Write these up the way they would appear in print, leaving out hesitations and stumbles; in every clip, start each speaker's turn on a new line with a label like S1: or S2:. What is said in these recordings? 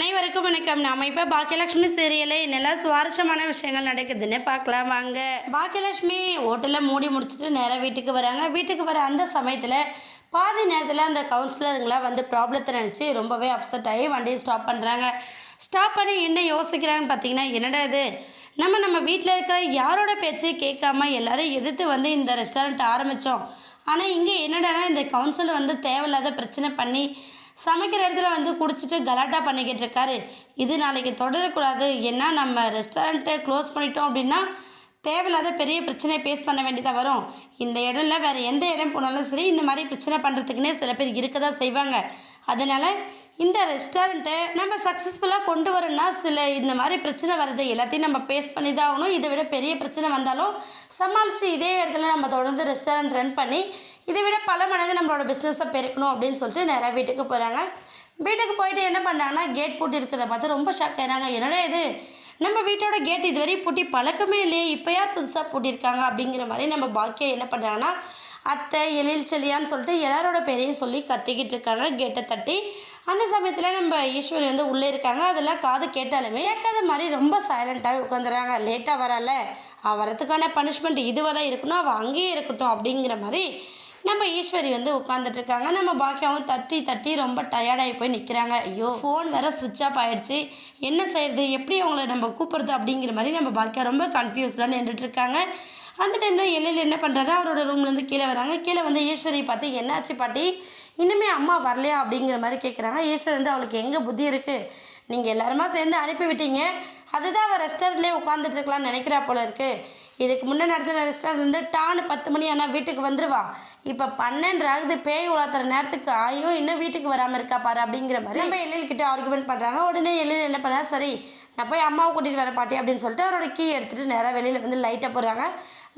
S1: அனைவருக்கும் வணக்கம். நாம இப்போ பாக்கியலட்சுமி சீரியலில் நல்லா சுவாரஸ்யமான விஷயங்கள் நடக்குதுன்னு பார்க்கலாம் வாங்க. பாக்கியலட்சுமி ஹோட்டலில் மூடி முடிச்சுட்டு நேராக வீட்டுக்கு வராங்க. வீட்டுக்கு வர அந்த சமயத்தில் பாதி நேரத்தில் அந்த கவுன்சிலருங்களாம் வந்து ப்ராப்ளத்தை நினச்சி ரொம்பவே அப்செட் ஆகி வண்டியை ஸ்டாப் பண்ணுறாங்க. ஸ்டாப் பண்ணி என்ன யோசிக்கிறாங்கன்னு பார்த்தீங்கன்னா, என்னடா இது, நம்ம வீட்டில் இருக்கிற யாரோட பேச்சு கேட்காம எல்லாரும் எதிர்த்து வந்து இந்த ரெஸ்டாரண்ட் ஆரம்பித்தோம். ஆனால் இங்கே என்னடானா இந்த கவுன்சிலர் வந்து தேவையில்லாத பிரச்சனை பண்ணி சமைக்கிற இடத்துல வந்து குடிச்சிட்டு கலாட்டா பண்ணிக்கிட்டு இருக்காரு. இது நாளைக்கு தொடரக்கூடாது. ஏன்னா நம்ம ரெஸ்டாரண்ட்டை க்ளோஸ் பண்ணிட்டோம் அப்படின்னா தேவையில்லாத பெரிய பிரச்சனையை ஃபேஸ் பண்ண வேண்டியதாக வரும். இந்த இடம் இல்லை, வேறு எந்த இடம் போனாலும் சரி இந்த மாதிரி பிரச்சனை பண்ணுறதுக்குன்னே சில பேர் இருக்க தான் செய்வாங்க. அதனால் இந்த ரெஸ்டாரண்ட்டை நம்ம சக்ஸஸ்ஃபுல்லாக கொண்டு வரணும்னா சில இந்த மாதிரி பிரச்சனை வருது எல்லாத்தையும் நம்ம ஃபேஸ் பண்ணி தான் ஆகணும். இதை விட பெரிய பிரச்சனை வந்தாலும் சமாளித்து இதே இடத்துல நம்ம தொடர்ந்து ரெஸ்டாரண்ட் ரன் பண்ணி இதை விட பல மடங்கு நம்மளோட பிஸ்னஸை பெருக்கணும் அப்படின்னு சொல்லிட்டு நிறையா வீட்டுக்கு போகிறாங்க. வீட்டுக்கு போயிட்டு என்ன பண்ணாங்கன்னா, கேட் பூட்டி இருக்கிறத பார்த்து ரொம்ப ஷாக் ஆகிறாங்க. என்னடா இது, நம்ம வீட்டோட கேட் இதுவரை பூட்டி பழக்கமே இல்லையே, இப்போ யார் புதுசாக பூட்டியிருக்காங்க அப்படிங்கிற மாதிரி நம்ம பாக்கியம் என்ன பண்ணுறாங்கன்னா, அத்தை எழில் செல்லியான்னு சொல்லிட்டு எல்லாரோட பேரையும் சொல்லி கத்திக்கிட்டு இருக்காங்க கேட்டை தட்டி. அந்த சமயத்தில் நம்ம ஈஸ்வரி வந்து உள்ளே இருக்காங்க. அதெல்லாம் காது கேட்டாலுமே கேட்காத மாதிரி ரொம்ப சைலண்ட்டாக உட்காந்துறாங்க. லேட்டாக வரல, வரத்துக்கான பனிஷ்மெண்ட் இதுவாக தான் இருக்கணும், அவள் அங்கேயே இருக்கட்டும் அப்படிங்கிற மாதிரி நம்ம ஈஸ்வரி வந்து உட்காந்துட்ருக்காங்க. நம்ம பாக்கியாவும் தட்டி தட்டி ரொம்ப டயர்டாகி போய் நிற்கிறாங்க. ஐயோ, ஃபோன் வேறு சுவிட்ச் ஆஃப் ஆகிடுச்சு, என்ன செய்யறது, எப்படி அவங்கள நம்ம கூப்பிட்றது அப்படிங்கிற மாதிரி நம்ம பாக்கியா ரொம்ப கன்ஃபியூஸ்டாக நின்றுட்டுருக்காங்க. அந்த டைமில் எல்லையில் என்ன பண்ணுறாரு, அவரோட ரூம்லேருந்து கீழே வராங்க. கீழே வந்து ஈஸ்வரி பார்த்து, என்னாச்சு பாட்டி, இன்னுமே அம்மா வரலையா அப்படிங்கிற மாதிரி கேட்குறாங்க. ஈஸ்வரி வந்து, அவளுக்கு எங்கே புத்தி இருக்குது, நீங்கள் எல்லாருமா சேர்ந்து அனுப்பி விட்டீங்க, அதுதான் அவள் ரெஸ்டாரண்ட்லேயே உட்காந்துட்ருக்கலான்னு நினைக்கிறா போல இருக்குது. இதுக்கு முன்னே நடத்துகிற ரெஸ்டாரண்ட் வந்து டான்னு 10 மணி ஆனால் வீட்டுக்கு வந்துடுவா, இப்போ 12 ஆகுது, பேய் உலாத்துற நேரத்துக்கு ஆயும் இன்னும் வீட்டுக்கு வராமல் இருக்கா பாரு அப்படிங்கிற மாதிரி நம்ம எழில்கிட்ட ஆர்குமெண்ட் பண்ணுறாங்க. உடனே எழில் என்ன பண்ணா, சரி நான் போய் அம்மாவை கூட்டிகிட்டு வரேன் பாட்டி அப்படின்னு சொல்லிட்டு அவரோட கீ எடுத்துகிட்டு நேராக வெளியில் வந்து லைட்டை போடுறாங்க.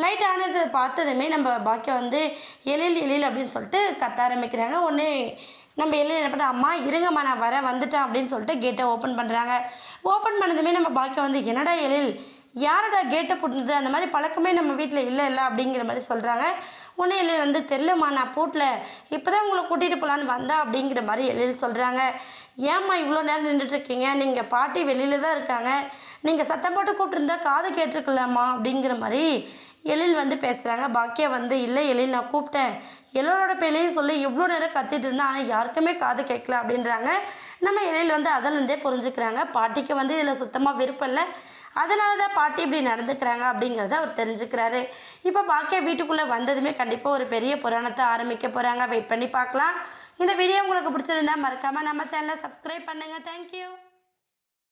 S1: லைட் ஆனதை பார்த்ததுமே நம்ம பாக்கியம் வந்து எழில் அப்படின்னு சொல்லிட்டு கத்த ஆரம்பிக்கிறாங்க. ஒன்று நம்ம எழில் என்ன பண்ணுறோம், அம்மா இருங்கம்மா நான் வந்துட்டேன் அப்படின்னு சொல்லிட்டு கேட்டை ஓப்பன் பண்ணுறாங்க. ஓப்பன் பண்ணதுமே நம்ம பாக்கியம் வந்து, என்னடா எழில், யாரோட கேட்டை போட்டுனது, அந்த மாதிரி பழக்கமே நம்ம வீட்டில் இல்லை அப்படிங்கிற மாதிரி சொல்கிறாங்க. உடனே எழில் வந்து, தெரிலம்மா நான் போட்டல, இப்போ தான் உங்களை கூட்டிகிட்டு போகலான்னு வந்தா அப்படிங்கிற மாதிரி எழில் சொல்கிறாங்க. ஏம்மா இவ்வளோ நேரம் நின்றுட்டுருக்கீங்க, நீங்கள் பாட்டி வெளியில் தான் இருக்காங்க, நீங்கள் சத்தம் போட்டு கூப்பிட்டுருந்தா காது கேட்டிருக்கலாமா அப்படிங்கிற மாதிரி எழில் வந்து பேசுகிறாங்க. பாக்கியா வந்து, இல்லை எழில் நான் கூப்பிட்டேன், எல்லோரோட பேரையும் சொல்லி இவ்வளோ நேரம் கத்திட்டு இருந்தா, ஆனால் யாருக்குமே காது கேட்கல அப்படின்றாங்க. நம்ம எழில் வந்து அதிலேருந்தே புரிஞ்சுக்கிறாங்க, பாட்டிக்கு வந்து இதில் சுத்தமாக விருப்பம் இல்லை, அதனால தான் பாட்டி இப்படி நடந்துக்கிறாங்க அப்படிங்கிறத அவர் தெரிஞ்சுக்கிறாரு. இப்போ பாக்கியா வீட்டுக்குள்ளே வந்ததுமே கண்டிப்பாக ஒரு பெரிய புராணத்தை ஆரம்பிக்க போகிறாங்க. வெயிட் பண்ணி பார்க்கலாம். இந்த வீடியோ உங்களுக்கு பிடிச்சிருந்தா மறக்காமல் நம்ம சேனலை சப்ஸ்கிரைப் பண்ணுங்கள். தேங்க்யூ.